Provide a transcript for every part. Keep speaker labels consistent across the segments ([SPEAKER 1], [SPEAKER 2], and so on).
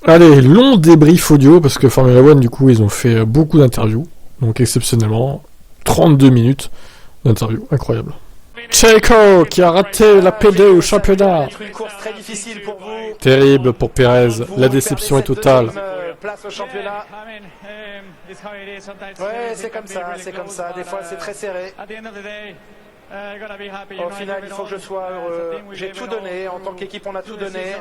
[SPEAKER 1] Allez, long débrief audio, parce que Formula One, du coup, ils ont fait beaucoup d'interviews. Donc, exceptionnellement, 32 minutes d'interview. Incroyable. Checo, qui a raté la P2 au championnat.
[SPEAKER 2] Une course très difficile pour vous.
[SPEAKER 1] Terrible pour Perez. La déception est totale.
[SPEAKER 2] Place au championnat. Ouais, c'est comme ça, c'est comme ça. Des fois, c'est très serré. Au final, il faut que je sois heureux. J'ai tout donné. En tant qu'équipe, on a tout donné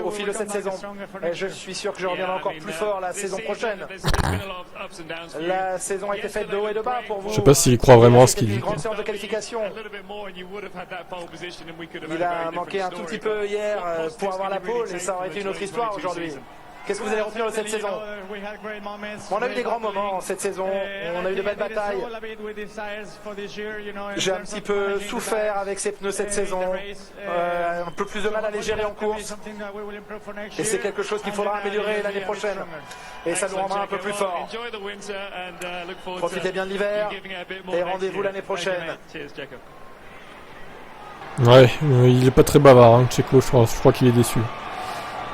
[SPEAKER 2] au fil de cette saison. Et je suis sûr que je reviendrai encore plus fort la saison prochaine. La saison a été faite de haut et de bas pour vous.
[SPEAKER 1] Je sais pas s'il croit vraiment à ce qu'il dit.
[SPEAKER 2] Une grande séance de qualification. Il a manqué un tout petit peu hier pour avoir la pole et ça aurait été une autre histoire aujourd'hui. Qu'est-ce que vous allez retenir de cette saison? On a eu des grands moments cette saison, on a eu de belles batailles. J'ai un petit peu souffert avec ces pneus cette saison, un peu plus de mal à les gérer en course. Et c'est quelque chose qu'il faudra améliorer l'année prochaine. Et ça nous rendra un peu plus forts. Profitez bien de l'hiver et rendez-vous l'année prochaine.
[SPEAKER 1] Ouais, il est pas très bavard, hein, Checo, je crois qu'il est déçu.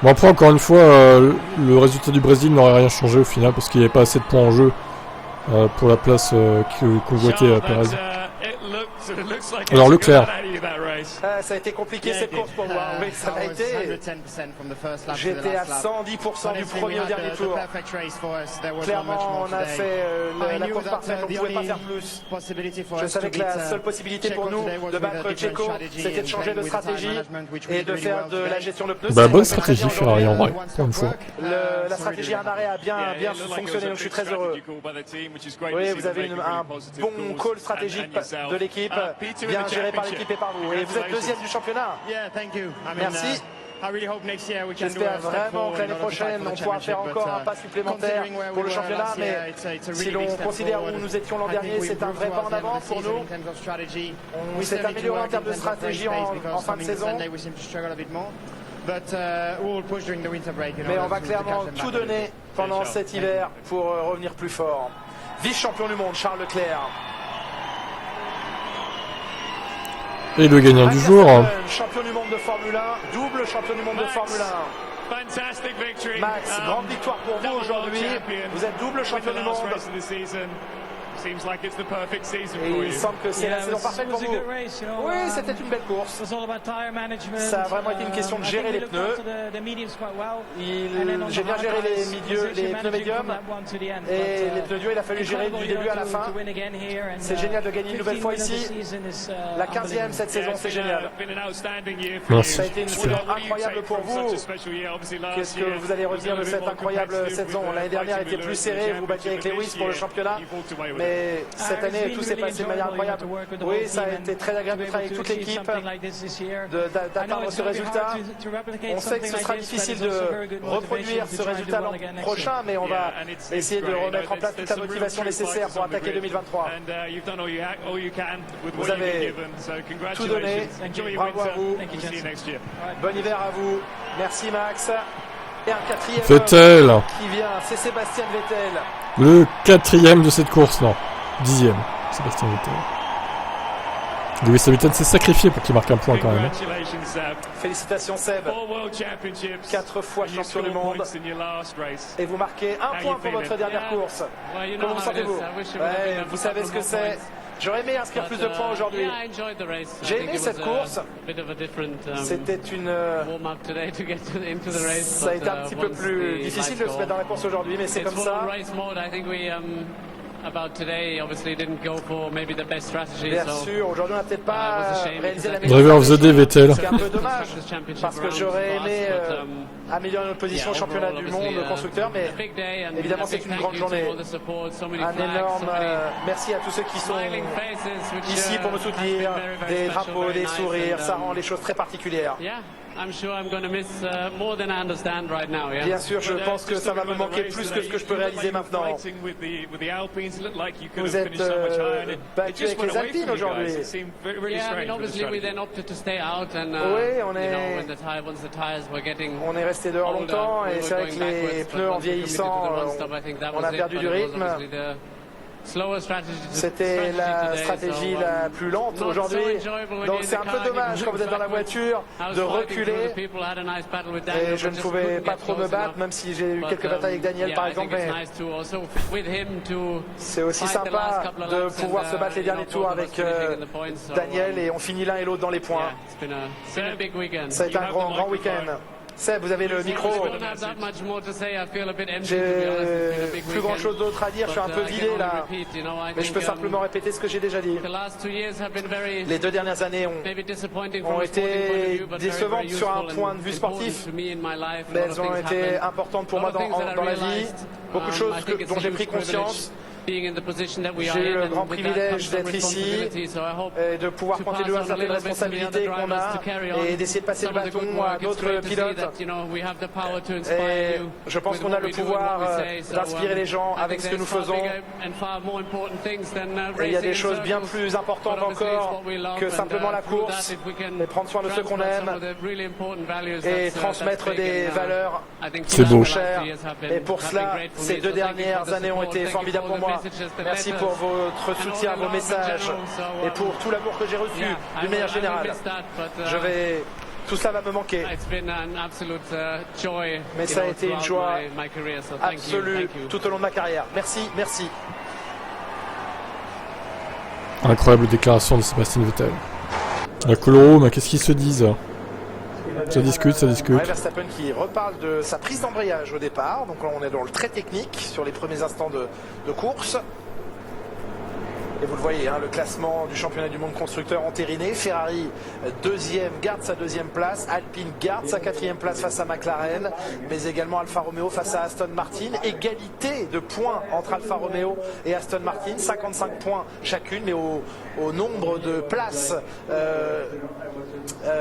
[SPEAKER 1] Bon, après, encore une fois, le résultat du Brésil n'aurait rien changé au final parce qu'il n'y avait pas assez de points en jeu pour la place que convoitait Perez. Alors, Leclerc.
[SPEAKER 2] Ça a été compliqué cette course pour moi. Oui, ça a été. J'étais à 110% du premier au dernier tour. Clairement, on a fait la course parfaite, on ne pouvait pas faire plus. Je savais que la seule possibilité pour nous de battre Checo, c'était de changer de stratégie et de faire de la gestion de pneus.
[SPEAKER 1] Bah, bonne stratégie Ferrari en vrai, pour une fois.
[SPEAKER 2] La stratégie à arrêt a bien fonctionné, donc je suis très heureux. Oui, vous avez un bon call stratégique de l'équipe, bien géré par l'équipe et par vous. Et vous êtes deuxième du championnat. Merci. J'espère vraiment que l'année prochaine, on pourra faire encore un pas supplémentaire pour le championnat, mais si l'on considère où nous étions l'an dernier, c'est un vrai pas en avant pour nous. On s'est amélioré en termes de stratégie en fin de saison. Mais on va clairement tout donner pendant cet hiver pour revenir plus fort. Vice-champion du monde, Charles Leclerc.
[SPEAKER 1] Et le gagnant du jour.
[SPEAKER 2] Champion du monde de Formule 1, double champion du monde de Formule 1. Max, grande victoire pour vous aujourd'hui. Vous êtes double champion du monde. Et il semble que c'est la saison parfaite pour vous. Oui, c'était une belle course. Ça a vraiment été une question de gérer les pneus. J'ai bien géré les pneus médiums. Et les pneus durs, il a fallu gérer du début à la fin. C'est génial de gagner une nouvelle fois ici. La 15e cette saison, c'est génial.
[SPEAKER 1] Merci.
[SPEAKER 2] Ça a été une saison incroyable pour vous. Qu'est-ce que vous allez retenir de cette incroyable saison? L'année dernière était plus serrée, vous battiez avec Lewis pour le championnat. Mais cette année, tout s'est passé de manière incroyable. Oui, ça a été très agréable de travailler avec toute l'équipe, d'atteindre ce résultat. On sait que ce sera difficile de reproduire ce résultat l'an prochain, mais on va essayer de remettre en place toute la motivation nécessaire pour attaquer 2023. Vous avez tout donné. Bravo à vous. Bon hiver à vous. Merci Max. Et un quatrième
[SPEAKER 1] Vettel
[SPEAKER 2] qui vient, c'est Sébastien Vettel.
[SPEAKER 1] Le 4e de cette course, non, 10e, Sébastien Vettel. Lewis Hamilton s'est sacrifié pour qu'il marque un point quand même.
[SPEAKER 2] Félicitations Seb, 4 fois champion du monde. Et vous marquez un point pour votre dernière course. Comment vous sentez-vous? Vous savez ce que c'est. J'aurais aimé inscrire plus de points aujourd'hui. J'ai aimé cette course. C'était une... Ça a été un petit peu plus difficile de se mettre dans la course aujourd'hui, mais c'est comme ça. Bien sûr, aujourd'hui on n'a peut-être pas réalisé la meilleure
[SPEAKER 1] Driver of the day, Vettel.
[SPEAKER 2] C'est un peu dommage, parce que j'aurais aimé améliorer notre position au championnat du monde constructeur, mais évidemment c'est une grande journée. Un énorme merci à tous ceux qui sont ici pour me soutenir, des drapeaux, des sourires, ça rend les choses très particulières. Bien sûr, je pense que ça va me manquer plus que ce que je peux réaliser maintenant. Vous êtes battu avec les Alpines aujourd'hui. Oui, on est resté dehors longtemps et c'est vrai que les pneus en vieillissant, on a perdu du rythme. C'était la stratégie la plus lente aujourd'hui. Donc c'est un peu dommage quand vous êtes dans la voiture de reculer. Et je ne pouvais pas trop me battre, même si j'ai eu quelques batailles avec Daniel par exemple. Mais c'est aussi sympa de pouvoir se battre les derniers tours avec Daniel et on finit l'un et l'autre dans les points. Ça a été un grand week-end. Seb, vous avez le micro. J'ai plus grand chose d'autre à dire, je suis un peu vidé là. Mais je peux simplement répéter ce que j'ai déjà dit. Les 2 dernières années ont été décevantes sur un point de vue sportif, mais elles ont été importantes pour moi dans la vie. Beaucoup de choses dont j'ai pris conscience. J'ai eu le grand privilège d'être ici et de pouvoir compter de certaines responsabilités qu'on a et d'essayer de passer le bâton à d'autres pilotes. Et je pense qu'on a le pouvoir d'inspirer les gens avec ce que nous faisons. Et il y a des choses bien plus importantes encore que simplement la course, et prendre soin de ceux qu'on aime et transmettre des valeurs qui sont chères. Et pour cela, ces 2 dernières années ont été formidables pour moi. Merci pour votre soutien, vos messages et pour tout l'amour que j'ai reçu d'une manière générale. Tout ça va me manquer. Mais ça a été une joie absolue tout au long de ma carrière. Merci.
[SPEAKER 1] Incroyable déclaration de Sébastien Vettel. La Coloro, mais qu'est-ce qu'ils se disent? Ça discute.
[SPEAKER 2] Ouais, Verstappen qui reparle de sa prise d'embrayage au départ. Donc là, on est dans le très technique sur les premiers instants de course. Et vous le voyez, hein, le classement du championnat du monde constructeur entériné. Ferrari, 2e, garde sa 2e place. Alpine garde sa 4e place face à McLaren. Mais également Alfa Romeo face à Aston Martin. Égalité de points entre Alfa Romeo et Aston Martin. 55 points chacune, mais au nombre de places,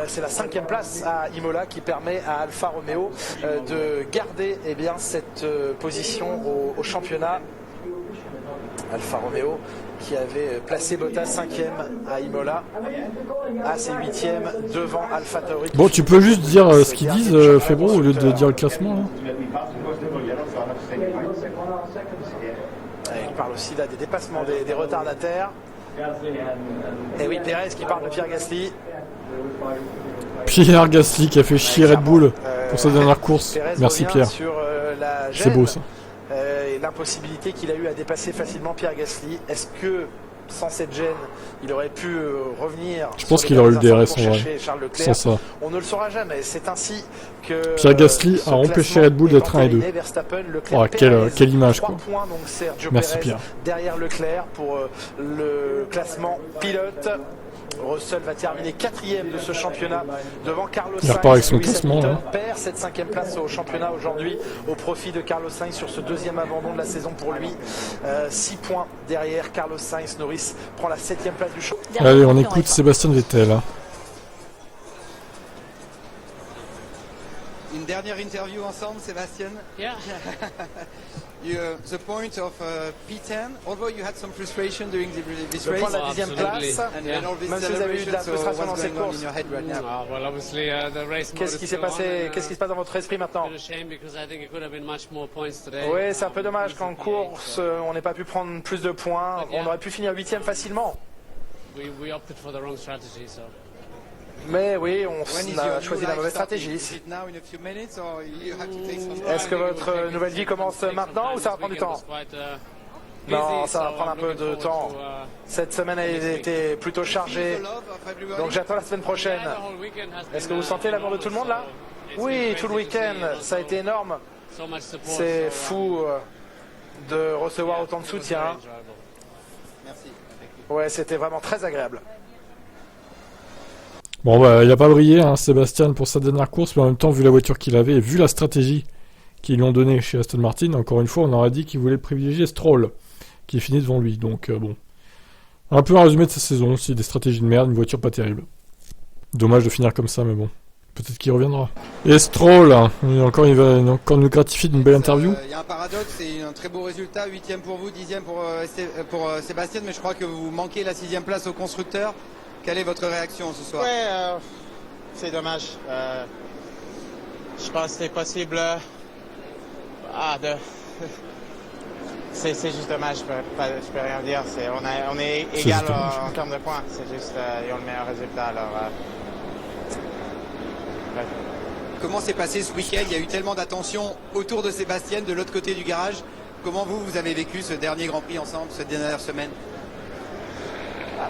[SPEAKER 2] c'est la 5e place à Imola qui permet à Alfa Romeo de garder cette position au championnat. Alfa Romeo qui avait placé Bottas 5e à Imola, c'est 8e devant AlphaTauri.
[SPEAKER 1] Bon, tu peux juste dire ce qu'ils disent, Febro, au lieu de dire le classement là.
[SPEAKER 2] Il parle aussi là des dépassements des retardataires. Et oui, Pérez qui parle de Pierre Gasly.
[SPEAKER 1] Pierre Gasly qui a fait chier Red Bull pour sa dernière course.
[SPEAKER 2] Pérez.
[SPEAKER 1] Merci Pierre. C'est beau ça.
[SPEAKER 2] Et l'impossibilité qu'il a eu à dépasser facilement Pierre Gasly. Est-ce que sans cette gêne, il aurait pu revenir?
[SPEAKER 1] Je pense qu'il aurait eu le DRS en vrai. Sans ça.
[SPEAKER 2] On ne le saura jamais. C'est ainsi que
[SPEAKER 1] Pierre Gasly a empêché Red Bull d'être 1 et 2. Oh, quelle image quoi.
[SPEAKER 2] Points, donc Sergio
[SPEAKER 1] Merci
[SPEAKER 2] Pérez
[SPEAKER 1] Pierre.
[SPEAKER 2] Derrière Leclerc pour le classement pilote. Russell va terminer 4e de ce championnat devant Carlos Sainz.
[SPEAKER 1] Il repart avec son classement.
[SPEAKER 2] Perd cette 5e place au championnat aujourd'hui au profit de Carlos Sainz sur ce 2e abandon de la saison pour lui. 6 points derrière Carlos Sainz. Norris prend la 7e place du championnat.
[SPEAKER 1] Allez, on écoute Sébastien Vettel.
[SPEAKER 3] Une dernière interview ensemble, Sébastien.
[SPEAKER 4] Yeah.
[SPEAKER 3] The point of P10, although you had some frustration during this race,
[SPEAKER 2] le point de la 10e place, même si vous avez eu de la frustration dans ces courses. Qu'est-ce qui s'est passé? Qu'est-ce qui se passe dans votre esprit maintenant? Oui, c'est un peu dommage qu'en course, on n'ait pas pu prendre plus de points. On aurait pu finir 8e facilement. Mais oui, on a choisi la mauvaise stratégie. Est-ce que votre nouvelle vie commence maintenant ou ça va prendre du temps? Non, ça va prendre un peu de temps. Cette semaine a été plutôt chargée, donc j'attends la semaine prochaine. Est-ce que vous sentez l'amour de tout le monde là? Oui, tout le week-end, ça a été énorme. C'est fou de recevoir autant de soutien. Ouais, c'était vraiment très agréable.
[SPEAKER 1] Bon bah il a pas brillé Sébastien pour sa dernière course, mais en même temps vu la voiture qu'il avait et vu la stratégie qu'ils lui ont donnée chez Aston Martin, encore une fois on aurait dit qu'il voulait privilégier Stroll qui est fini devant lui, donc bon. Un peu un résumé de sa saison aussi, des stratégies de merde, une voiture pas terrible. Dommage de finir comme ça mais bon, peut-être qu'il reviendra. Et Stroll, il va encore nous gratifier d'une belle interview.
[SPEAKER 3] Il y a un paradoxe, c'est un très beau résultat, 8e pour vous, 10e pour Sébastien, mais je crois que vous manquez la 6e place au constructeur. Quelle est votre réaction ce soir?
[SPEAKER 4] Ouais, c'est dommage. Je pense que c'était possible. C'est juste dommage, je peux rien dire. On est égal en termes de points. C'est juste ils ont le meilleur résultat. Alors, bref.
[SPEAKER 3] Comment s'est passé ce week-end? Il y a eu tellement d'attention autour de Sébastien, de l'autre côté du garage. Comment vous avez vécu ce dernier Grand Prix ensemble, cette dernière semaine?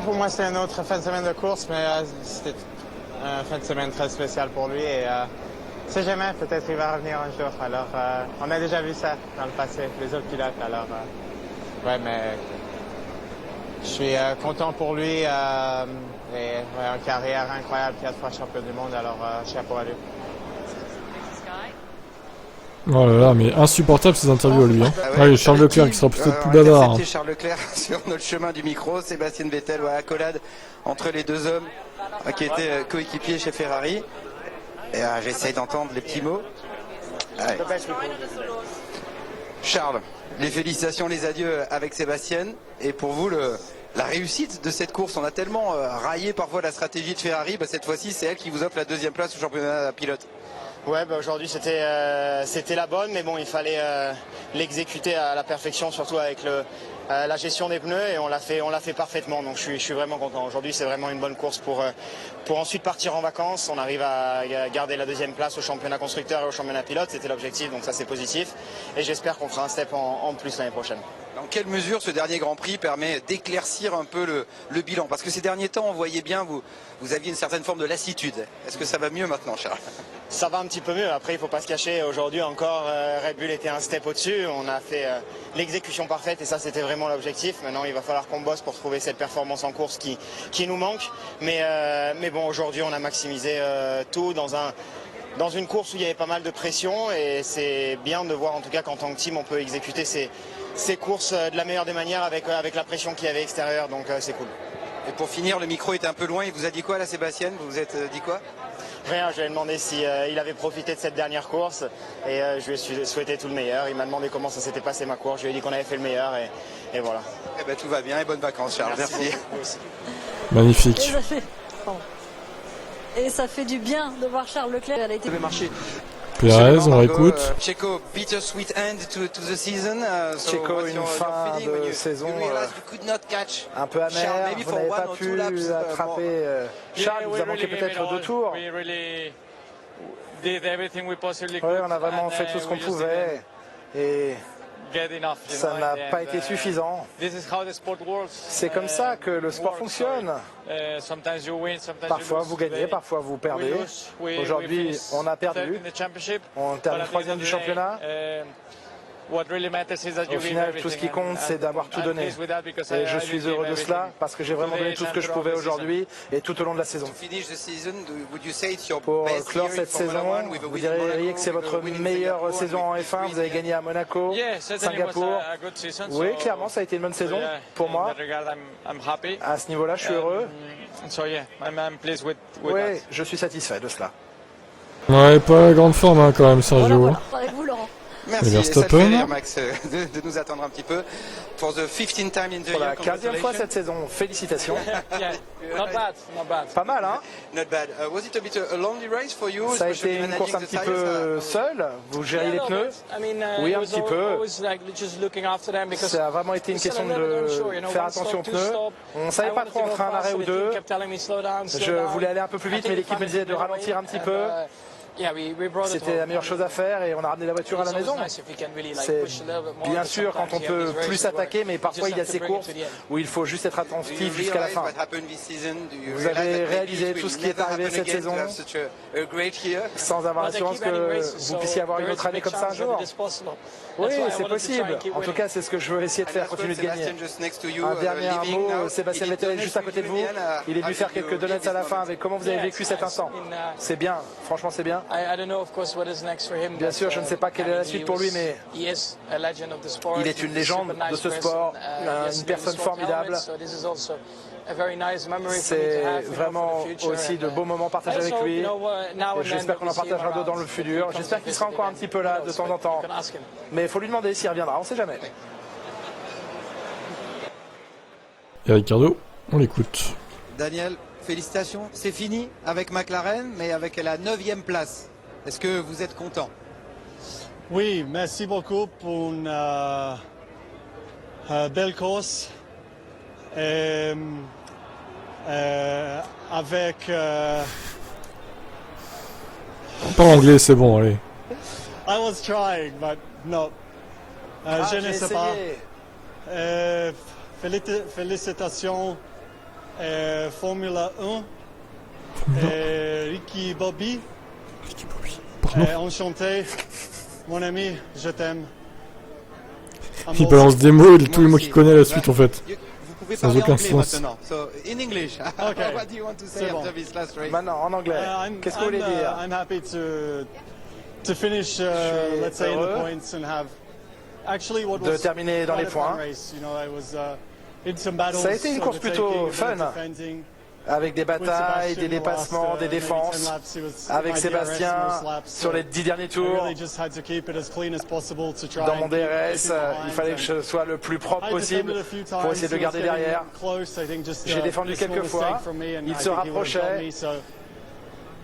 [SPEAKER 4] Pour moi, c'est une autre fin de semaine de course, mais c'était une fin de semaine très spéciale pour lui. Et c'est jamais, peut-être il va revenir un jour. Alors, on a déjà vu ça dans le passé, les autres pilotes. Alors, ouais, mais je suis content pour lui. Et une carrière incroyable, 4 fois champion du monde. Alors, chapeau à lui.
[SPEAKER 1] Oh là là, mais insupportable ces interviews à lui. Hein.
[SPEAKER 3] Ah ouais,
[SPEAKER 1] Charles Leclerc qui sera peut-être plus bavard. Hein.
[SPEAKER 3] Charles Leclerc sur notre chemin du micro, Sébastien Vettel, accolade entre les deux hommes qui étaient coéquipiers chez Ferrari. Et j'essaye d'entendre les petits mots. Ouais. Charles, les félicitations, les adieux avec Sébastien. Et pour vous, la réussite de cette course, on a tellement raillé parfois la stratégie de Ferrari, cette fois-ci c'est elle qui vous offre la deuxième place au championnat pilote.
[SPEAKER 5] Ouais, aujourd'hui c'était la bonne, mais bon, il fallait l'exécuter à la perfection, surtout avec la gestion des pneus, et on l'a fait parfaitement. Donc je suis vraiment content. Aujourd'hui, c'est vraiment une bonne course pour ensuite partir en vacances. On arrive à garder la deuxième place au championnat constructeur et au championnat pilote. C'était l'objectif, donc ça c'est positif. Et j'espère qu'on fera un step en plus l'année prochaine.
[SPEAKER 3] Dans quelle mesure ce dernier Grand Prix permet d'éclaircir un peu le bilan? Parce que ces derniers temps, on voyait bien, vous aviez une certaine forme de lassitude. Est-ce que ça va mieux maintenant, Charles?
[SPEAKER 5] Ça va un petit peu mieux. Après, il ne faut pas se cacher. Aujourd'hui encore, Red Bull était un step au-dessus. On a fait l'exécution parfaite et ça, c'était vraiment l'objectif. Maintenant, il va falloir qu'on bosse pour trouver cette performance en course qui nous manque. Mais bon, aujourd'hui, on a maximisé tout dans une course où il y avait pas mal de pression. Et c'est bien de voir en tout cas qu'en tant que team, on peut exécuter ces courses de la meilleure des manières avec la pression qu'il y avait extérieure. Donc, c'est cool.
[SPEAKER 3] Et pour finir, le micro était un peu loin. Il vous a dit quoi là, Sébastien? Vous vous êtes dit quoi?
[SPEAKER 5] Rien, je lui ai demandé si il avait profité de cette dernière course et je lui ai souhaité tout le meilleur. Il m'a demandé comment ça s'était passé ma course. Je lui ai dit qu'on avait fait le meilleur et voilà.
[SPEAKER 3] Eh ben, tout va bien et bonnes vacances, Charles. Merci.
[SPEAKER 1] Magnifique.
[SPEAKER 6] Et ça fait du bien de voir Charles Leclerc. Elle a été
[SPEAKER 3] marché.
[SPEAKER 1] Pérez, on écoute.
[SPEAKER 3] Checo, bittersweet end to the season.
[SPEAKER 2] Checo, une fin de saison un peu amère. Vous n'avez pas pu attraper. Charles vous a manqué peut-être 2 tours. Oui, on a vraiment fait tout ce qu'on pouvait. Et ça n'a pas été suffisant. C'est comme ça que le sport fonctionne. Parfois vous gagnez, parfois vous perdez. Aujourd'hui, on a perdu. On termine 3e du championnat. Au final, tout ce qui compte, c'est d'avoir tout donné. Et je suis heureux de cela parce que j'ai vraiment donné tout ce que je pouvais aujourd'hui et tout au long de la saison. Pour clore cette saison, vous diriez que c'est votre meilleure saison en F1. Vous avez gagné à Monaco, Singapour. Oui, clairement, ça a été une bonne saison pour moi. À ce niveau-là, je suis heureux. Oui, je suis satisfait de cela.
[SPEAKER 1] Ouais, pas grande forme hein, quand même, Sergio.
[SPEAKER 6] Voilà. Avec vous, Laurent.
[SPEAKER 3] Merci, et ça te fait rire, Max, de nous attendre un petit peu. For the 15th time in the
[SPEAKER 2] Pour
[SPEAKER 3] year,
[SPEAKER 2] la 15e fois cette saison, félicitations. Pas mal, hein?
[SPEAKER 3] Not bad. Was it a bit a lonely race for you?
[SPEAKER 2] Ça a été une course un petit peu seule. Vous gérez les pneus? Oui, un petit peu. Ça a vraiment été une question de faire attention aux pneus. On ne savait pas trop entre un arrêt ou deux. Je voulais aller un peu plus vite, mais l'équipe me disait de ralentir un petit peu. C'était la meilleure chose à faire et on a ramené la voiture à la maison. C'est bien sûr quand on peut plus s'attaquer, mais parfois il y a ces courses où il faut juste être attentif jusqu'à la fin. Vous avez réalisé tout ce qui est arrivé cette saison sans avoir l'assurance que vous puissiez avoir une autre année comme ça un jour. Oui, c'est possible. En tout cas, c'est ce que je veux essayer de faire, continuer de gagner. Un dernier mot, Sébastien Vettel est juste à côté de vous. Il est venu faire quelques donuts à la fin avec comment vous avez vécu cet instant. C'est bien, franchement c'est bien. Bien sûr, je ne sais pas quelle est la suite pour lui, mais il est une légende de ce sport, une personne formidable. C'est vraiment aussi de beaux moments partagés avec lui. J'espère qu'on en partagera d'autres dans le futur. J'espère qu'il sera encore un petit peu là de temps en temps. Mais il faut lui demander s'il reviendra, on ne sait jamais.
[SPEAKER 1] Et Ricardo, on l'écoute.
[SPEAKER 3] Daniel, félicitations. C'est fini avec McLaren, mais avec la 9e place. Est-ce que vous êtes content?
[SPEAKER 7] Oui, merci beaucoup pour une belle course. Et, avec...
[SPEAKER 1] Pas anglais, c'est bon, allez.
[SPEAKER 7] I was trying, but no. Je ne sais pas. Félicitations Formula 1. Ricky Bobby. Enchanté. Mon ami, je t'aime.
[SPEAKER 1] Il balance des mots et tous les mots qu'il connaît à la suite en fait.
[SPEAKER 3] Vous pouvez
[SPEAKER 1] Sans
[SPEAKER 3] parler
[SPEAKER 1] aucun
[SPEAKER 3] anglais
[SPEAKER 1] sens.
[SPEAKER 3] maintenant. So, in English,
[SPEAKER 7] Okay.
[SPEAKER 3] what do you want to say
[SPEAKER 7] C'est bon.
[SPEAKER 3] after this last race?
[SPEAKER 2] Maintenant, en anglais. Qu'est-ce que vous voulez dire?
[SPEAKER 7] I'm happy to finish, let's say, in the
[SPEAKER 2] heureux
[SPEAKER 7] points and have actually what
[SPEAKER 2] de
[SPEAKER 7] was
[SPEAKER 2] terminer dans les
[SPEAKER 7] quite a fun
[SPEAKER 2] points.
[SPEAKER 7] race. You know, I was in some battles,
[SPEAKER 2] Ça a été une course plutôt
[SPEAKER 7] overtaking,
[SPEAKER 2] fun.
[SPEAKER 7] defending.
[SPEAKER 2] Avec des
[SPEAKER 7] With
[SPEAKER 2] batailles,
[SPEAKER 7] Sebastian,
[SPEAKER 2] des dépassements,
[SPEAKER 7] the
[SPEAKER 2] des
[SPEAKER 7] last, maybe 10
[SPEAKER 2] défenses.
[SPEAKER 7] laps, he was
[SPEAKER 2] Avec
[SPEAKER 7] my
[SPEAKER 2] Sébastien
[SPEAKER 7] DRS most laps,
[SPEAKER 2] sur les 10 derniers
[SPEAKER 7] I
[SPEAKER 2] tours.
[SPEAKER 7] really just had to keep it as clean as possible to try
[SPEAKER 2] Dans
[SPEAKER 7] and
[SPEAKER 2] mon
[SPEAKER 7] keep
[SPEAKER 2] DRS,
[SPEAKER 7] people
[SPEAKER 2] il
[SPEAKER 7] behind.
[SPEAKER 2] fallait que je sois le plus propre
[SPEAKER 7] I
[SPEAKER 2] possible
[SPEAKER 7] defended a few
[SPEAKER 2] pour
[SPEAKER 7] times,
[SPEAKER 2] essayer de le
[SPEAKER 7] he was
[SPEAKER 2] garder
[SPEAKER 7] getting
[SPEAKER 2] derrière.
[SPEAKER 7] close, I think just,
[SPEAKER 2] J'ai défendu
[SPEAKER 7] a small
[SPEAKER 2] quelques fois,
[SPEAKER 7] mistake from me and
[SPEAKER 2] il
[SPEAKER 7] I
[SPEAKER 2] se
[SPEAKER 7] think he would have
[SPEAKER 2] rapprochait.
[SPEAKER 7] got me, so,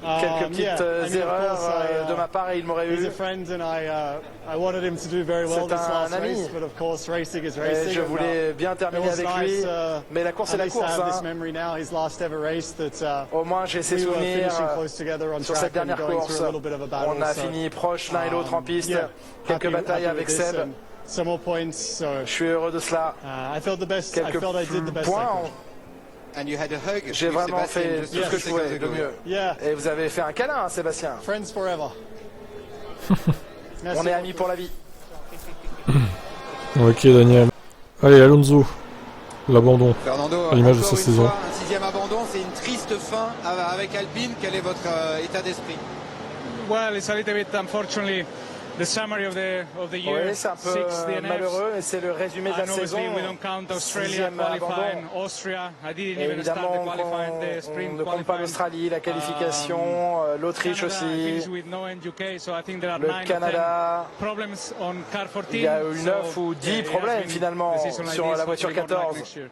[SPEAKER 2] Quelques petites
[SPEAKER 7] yeah, I mean, of
[SPEAKER 2] erreurs
[SPEAKER 7] course,
[SPEAKER 2] de ma part et il m'aurait
[SPEAKER 7] he's
[SPEAKER 2] eu.
[SPEAKER 7] a friend and I wanted him to do very well
[SPEAKER 2] C'est
[SPEAKER 7] this
[SPEAKER 2] un
[SPEAKER 7] last
[SPEAKER 2] ami.
[SPEAKER 7] race, but of course racing is
[SPEAKER 2] Et
[SPEAKER 7] racing.
[SPEAKER 2] je
[SPEAKER 7] and,
[SPEAKER 2] voulais bien
[SPEAKER 7] it
[SPEAKER 2] terminer
[SPEAKER 7] was
[SPEAKER 2] avec
[SPEAKER 7] nice,
[SPEAKER 2] lui, mais la course est
[SPEAKER 7] at
[SPEAKER 2] la
[SPEAKER 7] least to
[SPEAKER 2] course.
[SPEAKER 7] have this
[SPEAKER 2] Hein.
[SPEAKER 7] memory now, his last ever race, that
[SPEAKER 2] Au moins j'ai ces
[SPEAKER 7] we were
[SPEAKER 2] souvenirs
[SPEAKER 7] finishing close together on
[SPEAKER 2] sur
[SPEAKER 7] track
[SPEAKER 2] cette
[SPEAKER 7] and
[SPEAKER 2] dernière
[SPEAKER 7] going
[SPEAKER 2] course.
[SPEAKER 7] through a little bit of a battle.
[SPEAKER 2] On a
[SPEAKER 7] so,
[SPEAKER 2] fini proches l'un et l'autre en piste.
[SPEAKER 7] yeah,
[SPEAKER 2] Quelques batailles avec
[SPEAKER 7] with this
[SPEAKER 2] Seb.
[SPEAKER 7] and some more points, so
[SPEAKER 2] Je suis heureux de cela.
[SPEAKER 7] I felt the best. I
[SPEAKER 2] Quelques
[SPEAKER 7] felt I did the best I
[SPEAKER 2] points.
[SPEAKER 7] could.
[SPEAKER 3] And you had a hug
[SPEAKER 2] J'ai
[SPEAKER 3] with
[SPEAKER 2] vraiment
[SPEAKER 3] Sebastian
[SPEAKER 2] fait
[SPEAKER 3] just
[SPEAKER 2] tout ce que je
[SPEAKER 3] seconds
[SPEAKER 2] pouvais,
[SPEAKER 3] ago.
[SPEAKER 2] de mieux.
[SPEAKER 7] Yeah,
[SPEAKER 2] Et vous avez fait un câlin, hein, Sébastien.
[SPEAKER 7] friends forever. Merci
[SPEAKER 2] On est
[SPEAKER 7] beaucoup.
[SPEAKER 2] amis pour la vie.
[SPEAKER 1] Ok Daniel. Allez Alonso. L'abandon.
[SPEAKER 3] Fernando,
[SPEAKER 1] À l'image de
[SPEAKER 3] encore
[SPEAKER 1] sa
[SPEAKER 3] une
[SPEAKER 1] saison.
[SPEAKER 3] fois, un 6e abandon, c'est une triste fin avec Alpine. Quel est votre état d'esprit?
[SPEAKER 8] Well, it's a little bit unfortunately the summary of the year.
[SPEAKER 2] Oui, c'est un peu
[SPEAKER 8] 6 DNFs.
[SPEAKER 2] malheureux, mais c'est le résumé de
[SPEAKER 8] And
[SPEAKER 2] la saison.
[SPEAKER 8] obviously we don't count Australia
[SPEAKER 2] 6e
[SPEAKER 8] qualifying,
[SPEAKER 2] abandon.
[SPEAKER 8] Austria. I didn't
[SPEAKER 2] Et
[SPEAKER 8] even start
[SPEAKER 2] évidemment,
[SPEAKER 8] the
[SPEAKER 2] on
[SPEAKER 8] qualifying, the sprint
[SPEAKER 2] ne compte pas
[SPEAKER 8] qualifying.
[SPEAKER 2] l'Australie, la qualification, l'Autriche
[SPEAKER 8] Canada, I
[SPEAKER 2] aussi,
[SPEAKER 8] finished with no NUK, so I think there are
[SPEAKER 2] le
[SPEAKER 8] 9 or 10
[SPEAKER 2] Canada.
[SPEAKER 8] problems on car 14.
[SPEAKER 2] Il y a eu 9
[SPEAKER 8] so,
[SPEAKER 2] ou 10
[SPEAKER 8] yeah, it has
[SPEAKER 2] problèmes
[SPEAKER 8] been
[SPEAKER 2] finalement
[SPEAKER 8] the season like
[SPEAKER 2] sur
[SPEAKER 8] this,
[SPEAKER 2] la voiture
[SPEAKER 8] hopefully more like
[SPEAKER 2] 14.
[SPEAKER 8] next year.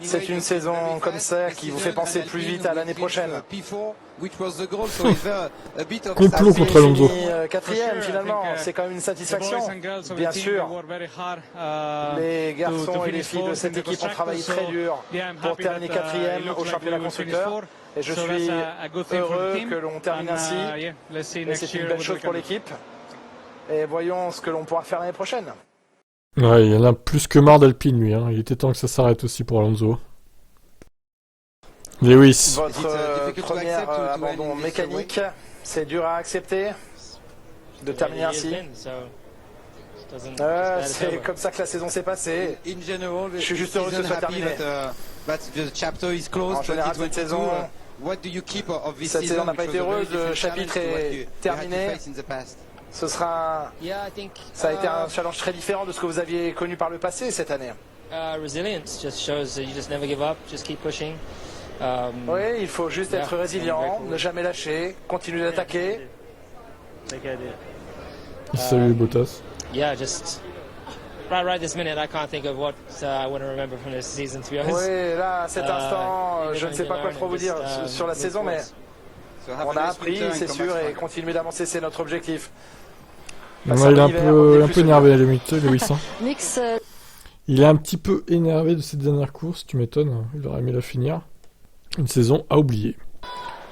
[SPEAKER 2] C'est une saison comme ça qui vous fait penser plus vite à l'année prochaine.
[SPEAKER 1] Complot contre Alonso.
[SPEAKER 2] Quatrième finalement, c'est quand même une satisfaction. Bien sûr, les garçons et les filles de cette équipe ont travaillé très dur pour terminer quatrième au championnat constructeur. Et je suis heureux que l'on termine ainsi. Et c'est une belle chose pour l'équipe. Et voyons ce que l'on pourra faire l'année prochaine.
[SPEAKER 1] Ouais, il y en a plus que marre d'Alpine lui. Hein. Il était temps que ça s'arrête aussi pour Alonso. Lewis.
[SPEAKER 2] Votre premier abandon mécanique, c'est dur à accepter de terminer ainsi. C'est comme ça que la saison s'est passée. Je suis juste heureux que ce soit terminé. En général, cette saison n'a pas été heureuse, le chapitre est terminé. Ça a été un challenge très différent de ce que vous aviez connu par le passé cette année.
[SPEAKER 9] Resilience just shows that you just never give up, just keep pushing.
[SPEAKER 2] Oui, il faut juste être résilient, ne jamais lâcher, continuer d'attaquer.
[SPEAKER 1] Salut Bottas.
[SPEAKER 9] Yeah, just right this minute, I can't think of what I want to remember from this season, to be honest.
[SPEAKER 2] Oui, là, à cet instant, je ne sais pas quoi trop vous dire sur la saison, mais on a appris, c'est sûr, et continuer d'avancer, c'est notre objectif.
[SPEAKER 1] Ouais, il est un peu énervé à la limite, Lewis. Hein.
[SPEAKER 6] Mix.
[SPEAKER 1] Il est un petit peu énervé de cette dernière course, tu m'étonnes. Il aurait aimé la finir. Une saison à oublier.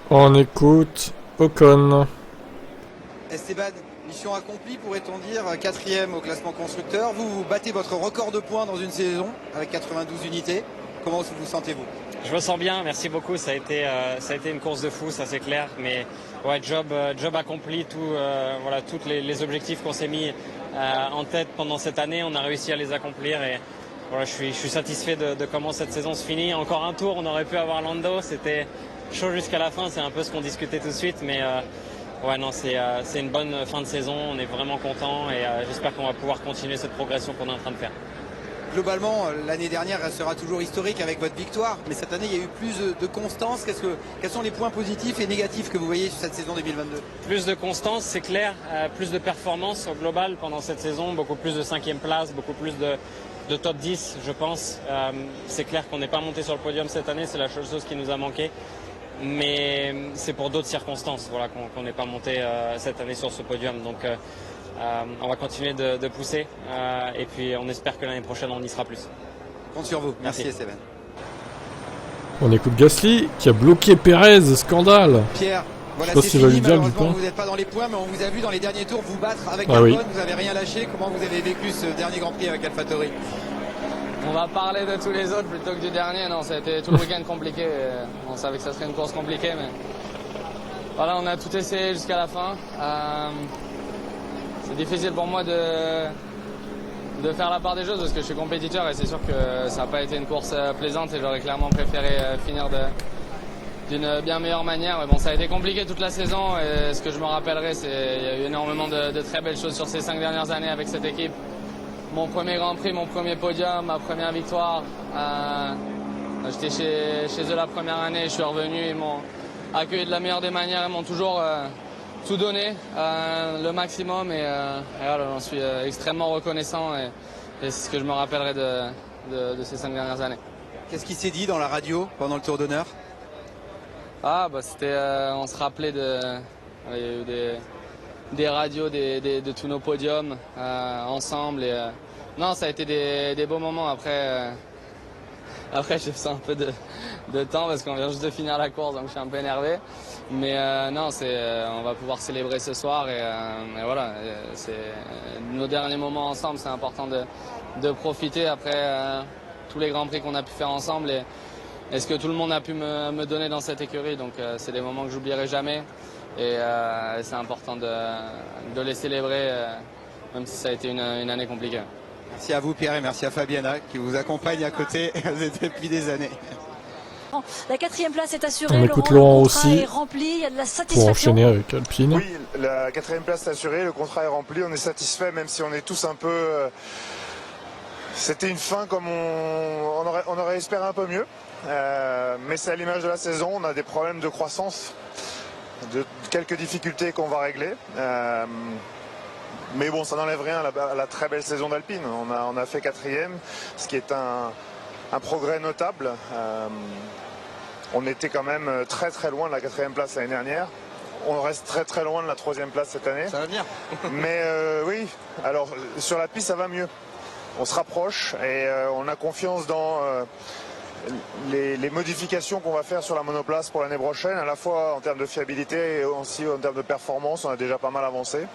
[SPEAKER 1] On écoute Ocon.
[SPEAKER 3] Esteban, mission accomplie pourrait-on dire, 4e au classement constructeur. Vous battez votre record de points dans une saison avec 92 unités. Comment vous sentez-vous?
[SPEAKER 10] Je me sens bien, merci beaucoup. Ça a été une course de fou, ça c'est clair. Mais ouais, job accompli. Voilà, tous les objectifs qu'on s'est mis en tête pendant cette année, on a réussi à les accomplir. Et voilà, je suis satisfait de comment cette saison se finit. Encore un tour, on aurait pu avoir Lando. C'était chaud jusqu'à la fin. C'est un peu ce qu'on discutait tout de suite, mais ouais, non, c'est une bonne fin de saison. On est vraiment content et j'espère qu'on va pouvoir continuer cette progression qu'on est en train de faire.
[SPEAKER 3] Globalement, l'année dernière restera toujours historique avec votre victoire, mais cette année il y a eu plus de constance. Quels sont les points positifs et négatifs que vous voyez sur cette saison 2022?
[SPEAKER 10] Plus de constance, c'est clair, plus de performance au global pendant cette saison, beaucoup plus de 5e place, beaucoup plus de top 10 je pense. C'est clair qu'on n'est pas monté sur le podium cette année, c'est la seule chose qui nous a manqué. Mais c'est pour d'autres circonstances voilà, qu'on n'est pas monté cette année sur ce podium. Donc on va continuer de pousser et puis on espère que l'année prochaine on y sera plus.
[SPEAKER 3] Compte sur vous. Merci Esteban.
[SPEAKER 1] On écoute Gasly qui a bloqué Perez, scandale.
[SPEAKER 3] Pierre, voilà,
[SPEAKER 1] je sais pas
[SPEAKER 3] c'est
[SPEAKER 1] s'il va
[SPEAKER 3] fini,
[SPEAKER 1] lui dire du
[SPEAKER 3] malheureusement
[SPEAKER 1] coup.
[SPEAKER 3] vous n'êtes pas dans les points, mais on vous a vu dans les derniers tours vous battre avec
[SPEAKER 1] Ah
[SPEAKER 3] Albon,
[SPEAKER 1] oui.
[SPEAKER 3] vous n'avez rien lâché. Comment vous avez vécu ce dernier Grand Prix avec AlphaTauri?
[SPEAKER 11] On va parler de tous les autres plutôt que du dernier. Non, ça a été tout le week-end compliqué. On savait que ça serait une course compliquée, mais voilà, on a tout essayé jusqu'à la fin. C'est difficile pour moi de faire la part des choses parce que je suis compétiteur et c'est sûr que ça n'a pas été une course plaisante et j'aurais clairement préféré finir d'une bien meilleure manière. Mais bon, ça a été compliqué toute la saison et ce que je me rappellerai, c'est qu'il y a eu énormément de très belles choses sur ces 5 dernières années avec cette équipe. Mon premier Grand Prix, mon premier podium, ma première victoire. J'étais chez eux la première année, je suis revenu, ils m'ont accueilli de la meilleure des manières, ils m'ont toujours tout donné, le maximum et voilà, j'en suis extrêmement reconnaissant et c'est ce que je me rappellerai de ces 5 dernières années.
[SPEAKER 3] Qu'est-ce qui s'est dit dans la radio pendant le tour d'honneur?
[SPEAKER 11] C'était, on se rappelait il y a eu des radios de tous nos podiums ensemble et non, ça a été des beaux moments. Après j'ai fait un peu de temps parce qu'on vient juste de finir la course, donc je suis un peu énervé. Mais non, on va pouvoir célébrer ce soir et voilà, c'est nos derniers moments ensemble, c'est important de profiter après tous les grands prix qu'on a pu faire ensemble et ce que tout le monde a pu me donner dans cette écurie. Donc c'est des moments que j'oublierai jamais et c'est important de les célébrer même si ça a été une année compliquée.
[SPEAKER 3] Merci à vous Pierre et merci à Fabiana qui vous accompagne à côté depuis des années.
[SPEAKER 6] La 4e place est assurée,
[SPEAKER 1] on écoute Laurent
[SPEAKER 6] le contrat
[SPEAKER 1] aussi
[SPEAKER 6] est rempli, il y a de la satisfaction.
[SPEAKER 1] Pour enchaîner avec Alpine.
[SPEAKER 12] Oui, la 4e place est assurée, le contrat est rempli, on est satisfait même si on est tous un peu... C'était une fin comme on aurait espéré un peu mieux, mais c'est à l'image de la saison, on a des problèmes de croissance, de quelques difficultés qu'on va régler. Mais bon, ça n'enlève rien à la très belle saison d'Alpine. On a fait 4e, ce qui est un progrès notable. On était quand même très très loin de la 4e place l'année dernière. On reste très très loin de la 3e place cette année.
[SPEAKER 3] Ça va venir.
[SPEAKER 12] Mais oui, alors sur la piste ça va mieux. On se rapproche et on a confiance dans les modifications qu'on va faire sur la monoplace pour l'année prochaine, à la fois en termes de fiabilité et aussi en termes de performance. On a déjà pas mal avancé.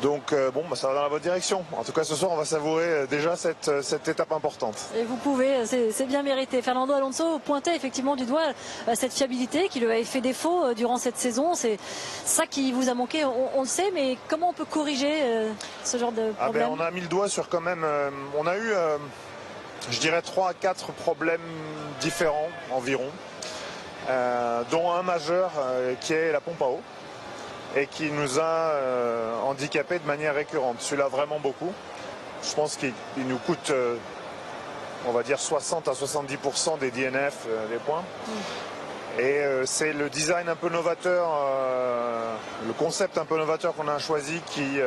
[SPEAKER 12] Donc ça va dans la bonne direction. En tout cas ce soir on va savourer déjà cette étape importante.
[SPEAKER 6] Et vous pouvez, c'est bien mérité. Fernando Alonso pointait effectivement du doigt cette fiabilité qui lui avait fait défaut durant cette saison. C'est ça qui vous a manqué, on le sait, mais comment on peut corriger ce genre de problème?
[SPEAKER 12] On a mis le doigt sur quand même, on a eu je dirais 3 à 4 problèmes différents environ, dont un majeur qui est la pompe à eau. Et qui nous a handicapés de manière récurrente. Celui-là vraiment beaucoup. Je pense qu'il nous coûte, on va dire 60 à 70% des DNF, des points. Et c'est le design un peu novateur, le concept un peu novateur qu'on a choisi qui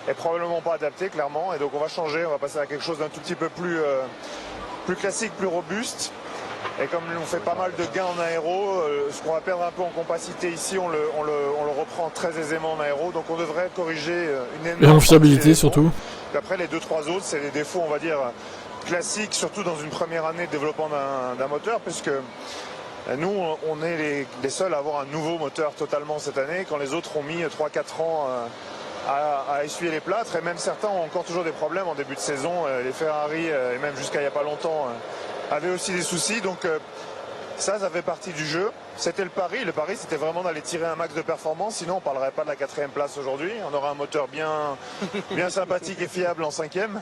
[SPEAKER 12] est probablement pas adapté clairement. Et donc on va changer, on va passer à quelque chose d'un tout petit peu plus classique, plus robuste. Et comme on fait pas mal de gains en aéro, ce qu'on va perdre un peu en compacité ici, on le reprend très aisément en aéro. Donc on devrait corriger une énorme...
[SPEAKER 1] Et en fiabilité surtout.
[SPEAKER 12] Après les 2-3 autres, c'est les défauts, on va dire, classiques, surtout dans une première année de développement d'un moteur, puisque nous, on est les seuls à avoir un nouveau moteur totalement cette année, quand les autres ont mis 3-4 ans à essuyer les plâtres. Et même certains ont encore toujours des problèmes en début de saison. Les Ferrari, et même jusqu'à il n'y a pas longtemps... avait aussi des soucis, donc ça fait partie du jeu. C'était le pari c'était vraiment d'aller tirer un max de performance, sinon on ne parlerait pas de la 4e place aujourd'hui, on aurait un moteur bien sympathique et fiable en 5e.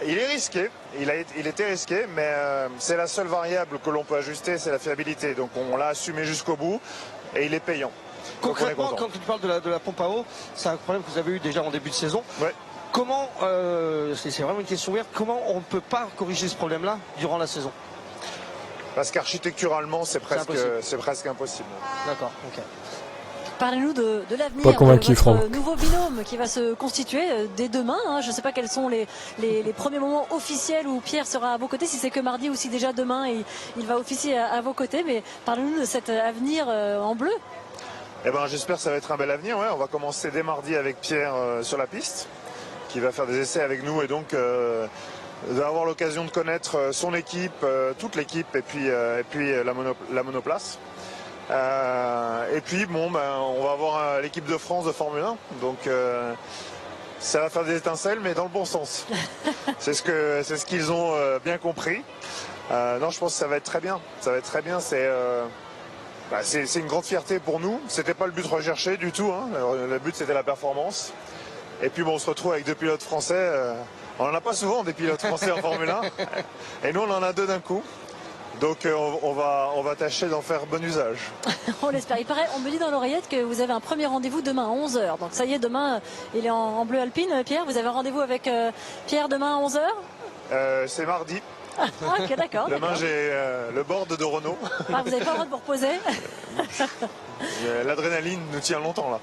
[SPEAKER 12] Il est risqué, il était risqué, mais c'est la seule variable que l'on peut ajuster, c'est la fiabilité, donc on l'a assumé jusqu'au bout et il est payant.
[SPEAKER 13] Concrètement, quand tu parles de la pompe à eau, c'est un problème que vous avez eu déjà en début de saison.
[SPEAKER 12] Ouais.
[SPEAKER 13] Comment, c'est vraiment une question ouverte, comment on ne peut pas corriger ce problème-là durant la saison?
[SPEAKER 12] Parce qu'architecturalement, c'est presque impossible.
[SPEAKER 13] D'accord, ok.
[SPEAKER 6] Parlez-nous de l'avenir
[SPEAKER 1] Pas convaincu,
[SPEAKER 6] de votre
[SPEAKER 1] Franck.
[SPEAKER 6] nouveau binôme qui va se constituer dès demain. Je ne sais pas quels sont les premiers moments officiels où Pierre sera à vos côtés, si c'est que mardi ou si déjà demain il va officier à vos côtés. Mais parlez-nous de cet avenir en bleu.
[SPEAKER 12] Eh ben, j'espère que ça va être un bel avenir. Ouais, on va commencer dès mardi avec Pierre sur la piste, qui va faire des essais avec nous et donc d'avoir l'occasion de connaître son équipe, toute l'équipe et puis la monoplace. Et puis bon, on va avoir l'équipe de France de Formule 1, donc ça va faire des étincelles, mais dans le bon sens. C'est ce qu'ils ont bien compris. Non, je pense que ça va être très bien. Ça va être très bien. C'est une grande fierté pour nous. C'était pas le but recherché du tout. Hein. Le but c'était la performance. Et puis bon, on se retrouve avec 2 pilotes français. On n'en a pas souvent des pilotes français en Formule 1. Et nous, on en a 2 d'un coup. Donc on va tâcher d'en faire bon usage.
[SPEAKER 6] On l'espère. Il paraît, on me dit dans l'oreillette que vous avez un premier rendez-vous demain à 11h. Donc ça y est, demain, il est en bleu alpine. Pierre, vous avez un rendez-vous avec Pierre demain à 11h?
[SPEAKER 12] C'est mardi.
[SPEAKER 6] Ah, ok, d'accord.
[SPEAKER 12] Demain, j'ai le board de Renault.
[SPEAKER 6] Ah, vous n'avez pas le droit de vous reposer?
[SPEAKER 12] L'adrénaline nous tient longtemps là.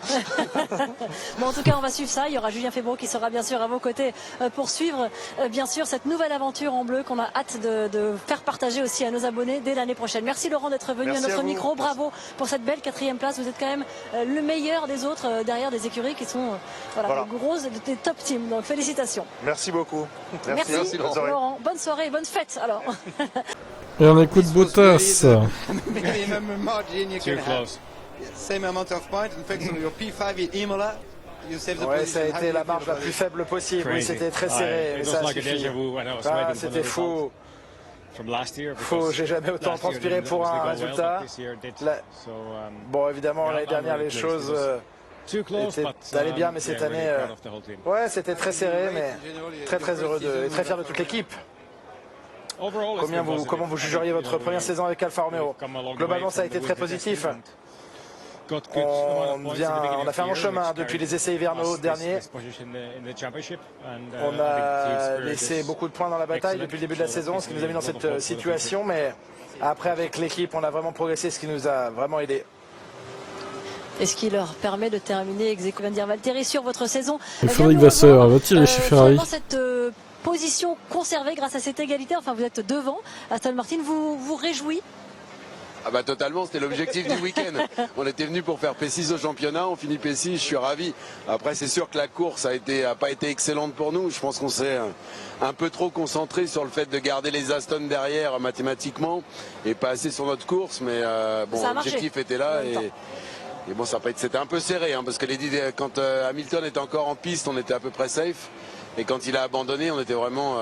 [SPEAKER 6] Bon, en tout cas, on va suivre ça. Il y aura Julien Febvre qui sera bien sûr à vos côtés pour suivre bien sûr cette nouvelle aventure en bleu qu'on a hâte de faire partager aussi à nos abonnés dès l'année prochaine. Merci Laurent d'être venu à notre micro. Bravo pour cette belle 4e place. Vous êtes quand même le meilleur des autres derrière des écuries qui sont voilà. Les grosses des top teams. Donc félicitations.
[SPEAKER 12] Merci beaucoup.
[SPEAKER 6] Merci Laurent. Bonne soirée, bonne fête alors.
[SPEAKER 1] Et on écoute Bottas.
[SPEAKER 3] Too close. Same amount of points. In fact, on your P5 in Imola, you saved the position.
[SPEAKER 2] Ça a été la marge la plus faible possible. Oui, c'était très serré. Mais ça suffit. C'était fou. J'ai jamais autant transpiré pour un résultat. Bon, évidemment, l'année dernière, les choses allaient bien, mais cette année, ouais, c'était très serré, mais très heureux et très fier de toute l'équipe. Comment vous jugeriez votre première saison avec Alfa Romeo? Globalement, ça a été très positif. On a fait un long chemin depuis les essais hivernaux derniers. On a laissé beaucoup de points dans la bataille depuis le début de la saison, ce qui nous a mis dans cette situation. Mais après, avec l'équipe, on a vraiment progressé, ce qui nous a vraiment aidé.
[SPEAKER 6] Et ce qui leur permet de terminer ex aequo, vient de dire Valtteri, sur votre saison.
[SPEAKER 1] Frédéric Vasseur va tirer chez Ferrari.
[SPEAKER 6] Cette position conservée grâce à cette égalité, enfin vous êtes devant. Aston Martin vous réjouit?
[SPEAKER 14] Ah bah totalement, c'était l'objectif du week-end. On était venu pour faire P6 au championnat, on finit P6, je suis ravi. Après c'est sûr que la course a pas été excellente pour nous. Je pense qu'on s'est un peu trop concentré sur le fait de garder les Aston derrière mathématiquement et pas assez sur notre course. Mais bon, l'objectif était là et bon, c'était un peu serré hein, parce que quand Hamilton était encore en piste, on était à peu près safe. Et quand il a abandonné, on était vraiment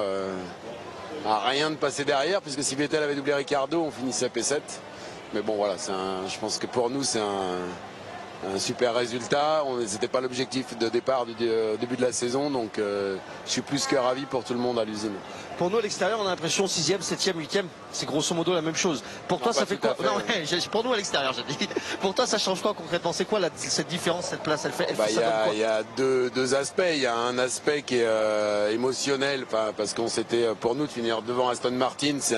[SPEAKER 14] à rien de passer derrière, puisque si Vettel avait doublé Ricardo, on finissait à P7. Mais bon, voilà, je pense que pour nous, c'est un super résultat. C'était pas l'objectif de départ du début de la saison, donc je suis plus que ravi pour tout le monde à l'usine.
[SPEAKER 13] Pour nous, à l'extérieur, on a l'impression 6e, 7e, 8e, c'est grosso modo la même chose. Pour toi, ça fait quoi? Non, pour nous, à l'extérieur, j'ai dit. Pour toi, ça change quoi concrètement? C'est quoi cette différence, cette place?
[SPEAKER 14] Il y a deux aspects. Il y a un aspect qui est émotionnel, parce qu'on s'était, pour nous, de finir devant Aston Martin, c'est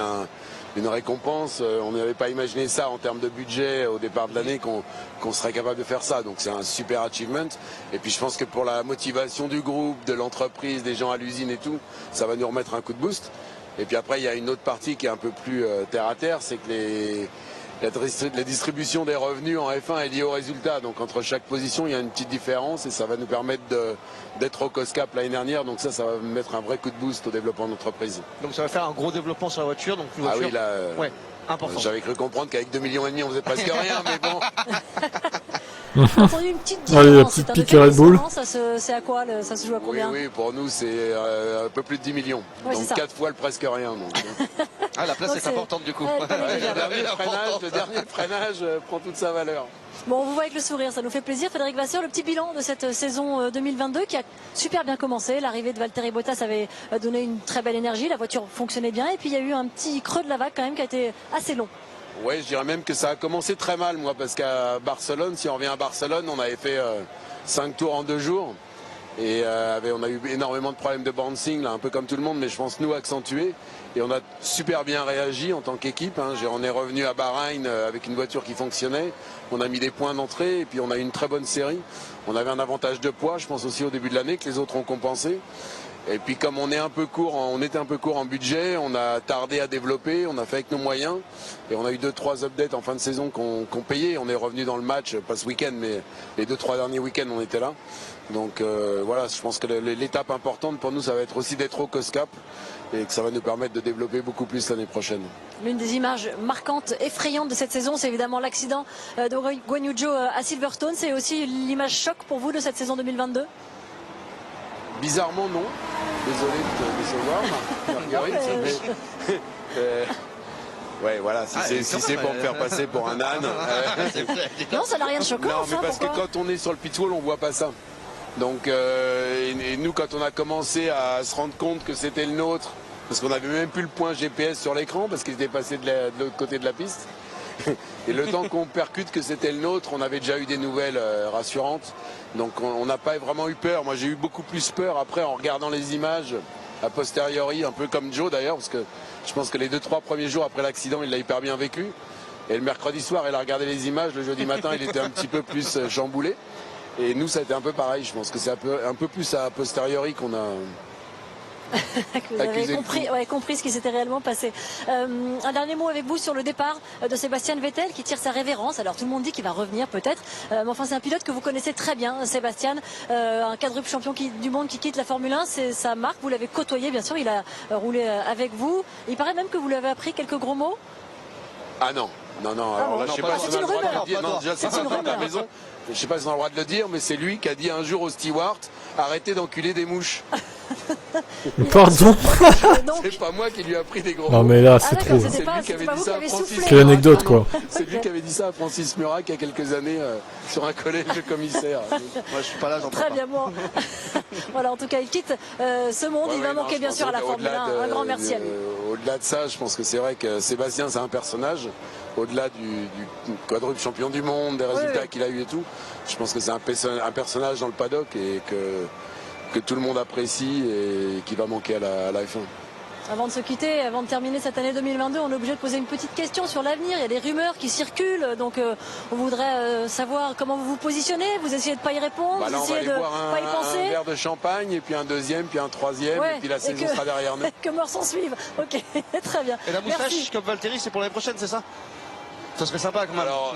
[SPEAKER 14] une récompense. On n'avait pas imaginé ça en termes de budget au départ de l'année qu'on serait capable de faire ça. Donc c'est un super achievement. Et puis je pense que pour la motivation du groupe, de l'entreprise, des gens à l'usine et tout, ça va nous remettre un coup de boost. Et puis après il y a une autre partie qui est un peu plus terre à terre, c'est que la distribution des revenus en F1 est liée au résultat. Donc entre chaque position il y a une petite différence et ça va nous permettre d'être au COSCAP l'année dernière. Donc ça va mettre un vrai coup de boost au développement de l'entreprise.
[SPEAKER 13] Donc ça va faire un gros développement sur la voiture. Donc
[SPEAKER 14] Ah oui, là,
[SPEAKER 13] ouais, important.
[SPEAKER 14] J'avais cru comprendre qu'avec 2,5 millions on faisait presque rien, mais bon.
[SPEAKER 6] J'ai entendu une petite différence.
[SPEAKER 1] Allez, la petite pique Red Bull.
[SPEAKER 6] C'est à quoi? Ça se joue à combien?
[SPEAKER 14] Oui, pour nous c'est un peu plus de 10 millions.
[SPEAKER 6] Ouais,
[SPEAKER 14] donc 4 fois le presque rien. Donc.
[SPEAKER 13] La place est importante du coup.
[SPEAKER 14] Le dernier freinage prend toute sa valeur.
[SPEAKER 6] Bon, on vous voit avec le sourire, ça nous fait plaisir. Frédéric Vasseur, le petit bilan de cette saison 2022 qui a super bien commencé. L'arrivée de Valtteri Bottas avait donné une très belle énergie, la voiture fonctionnait bien et puis il y a eu un petit creux de la vague quand même qui a été assez long.
[SPEAKER 14] Ouais, je dirais même que ça a commencé très mal, moi, parce qu'à Barcelone, si on revient à Barcelone, on avait fait 5 tours en 2 jours. Et on a eu énormément de problèmes de bouncing, là, un peu comme tout le monde, mais je pense nous accentués. Et on a super bien réagi en tant qu'équipe. Hein. On est revenu à Bahreïn avec une voiture qui fonctionnait. On a mis des points d'entrée et puis on a eu une très bonne série. On avait un avantage de poids, je pense aussi au début de l'année, que les autres ont compensé. Et puis comme on était un peu court en budget, on a tardé à développer, on a fait avec nos moyens. Et on a eu 2-3 updates en fin de saison qu'on payait. On est revenu dans le match, pas ce week-end, mais les 2-3 derniers week-ends on était là. Donc voilà, je pense que l'étape importante pour nous, ça va être aussi d'être au COSCAP et que ça va nous permettre de développer beaucoup plus l'année prochaine.
[SPEAKER 6] L'une des images marquantes, effrayantes de cette saison, c'est évidemment l'accident de Guan Yu Zhou à Silverstone. C'est aussi l'image choc pour vous de cette saison 2022 ?
[SPEAKER 14] Bizarrement, non. Désolé de te décevoir, Marguerite. Ouais, voilà, si c'est pour me faire passer pour un âne.
[SPEAKER 6] Non, ça n'a rien de choquant.
[SPEAKER 14] Non, mais parce que quand on est sur le pit wall, on voit pas ça. Donc, et nous, quand on a commencé à se rendre compte que c'était le nôtre, parce qu'on n'avait même plus le point GPS sur l'écran, parce qu'il était passé de l'autre côté de la piste, et le temps qu'on percute que c'était le nôtre, on avait déjà eu des nouvelles rassurantes. Donc on n'a pas vraiment eu peur. Moi j'ai eu beaucoup plus peur après en regardant les images a posteriori, un peu comme Joe d'ailleurs, parce que je pense que les 2-3 premiers jours après l'accident, il l'a hyper bien vécu. Et le mercredi soir, il a regardé les images, le jeudi matin, il était un petit peu plus chamboulé. Et nous, ça a été un peu pareil. Je pense que c'est un peu plus a posteriori qu'on a...
[SPEAKER 6] que vous avez compris ce qui s'était réellement passé. Un dernier mot avec vous sur le départ de Sébastien Vettel qui tire sa révérence. Alors tout le monde dit qu'il va revenir peut-être, mais enfin c'est un pilote que vous connaissez très bien, Sébastien, un quadruple champion du monde qui quitte la Formule 1, c'est sa marque, vous l'avez côtoyé bien sûr, il a roulé avec vous. Il paraît même que vous lui avez appris quelques gros mots.
[SPEAKER 14] Ah non, alors là je sais pas si on a le droit de le dire. Non, déjà c'est pas dans la maison. Je sais pas si on a le droit de le dire, mais c'est lui qui a dit un jour au steward, arrêtez d'enculer des mouches.
[SPEAKER 1] Pardon.
[SPEAKER 14] C'est pas moi qui lui ai appris des gros mots.
[SPEAKER 1] Non mais là c'est trop.
[SPEAKER 14] C'est lui qui avait dit ça à Francis.
[SPEAKER 1] Quelle anecdote quoi.
[SPEAKER 14] C'est lui qui avait dit ça à Francis Murat il y a quelques années sur un collège de commissaire. Moi je suis pas là, j'entends pas.
[SPEAKER 6] Très bien, moi. Voilà, en tout cas il quitte ce monde, il va manquer bien sûr à la Formule 1. Un grand merci à lui.
[SPEAKER 14] Au-delà de ça, je pense que c'est vrai que Sébastien c'est un personnage. Au-delà du quadruple champion du monde, des résultats qu'il a eu et tout, je pense que c'est un personnage dans le paddock et que tout le monde apprécie et qui va manquer à la F1.
[SPEAKER 6] Avant de se quitter, avant de terminer cette année 2022, on est obligé de poser une petite question sur l'avenir. Il y a des rumeurs qui circulent, donc on voudrait savoir comment vous vous positionnez. Vous essayez de ne pas y répondre,
[SPEAKER 14] Là,
[SPEAKER 6] vous essayez de ne pas y penser.
[SPEAKER 14] Un verre de champagne, et puis un deuxième, puis un troisième, et puis la saison sera derrière nous.
[SPEAKER 6] Que mort s'en suive. Ok, très bien.
[SPEAKER 13] Et la moustache, comme Valtteri, c'est pour l'année prochaine, c'est ça? Ça serait sympa quand même.
[SPEAKER 14] Alors...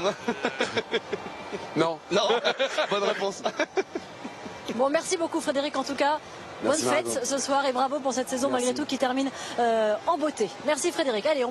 [SPEAKER 14] non.
[SPEAKER 13] Non, bonne réponse.
[SPEAKER 6] Bon, merci beaucoup Frédéric en tout cas. Bonne fête ce soir et bravo pour cette saison malgré tout qui termine en beauté. Merci Frédéric. Allez,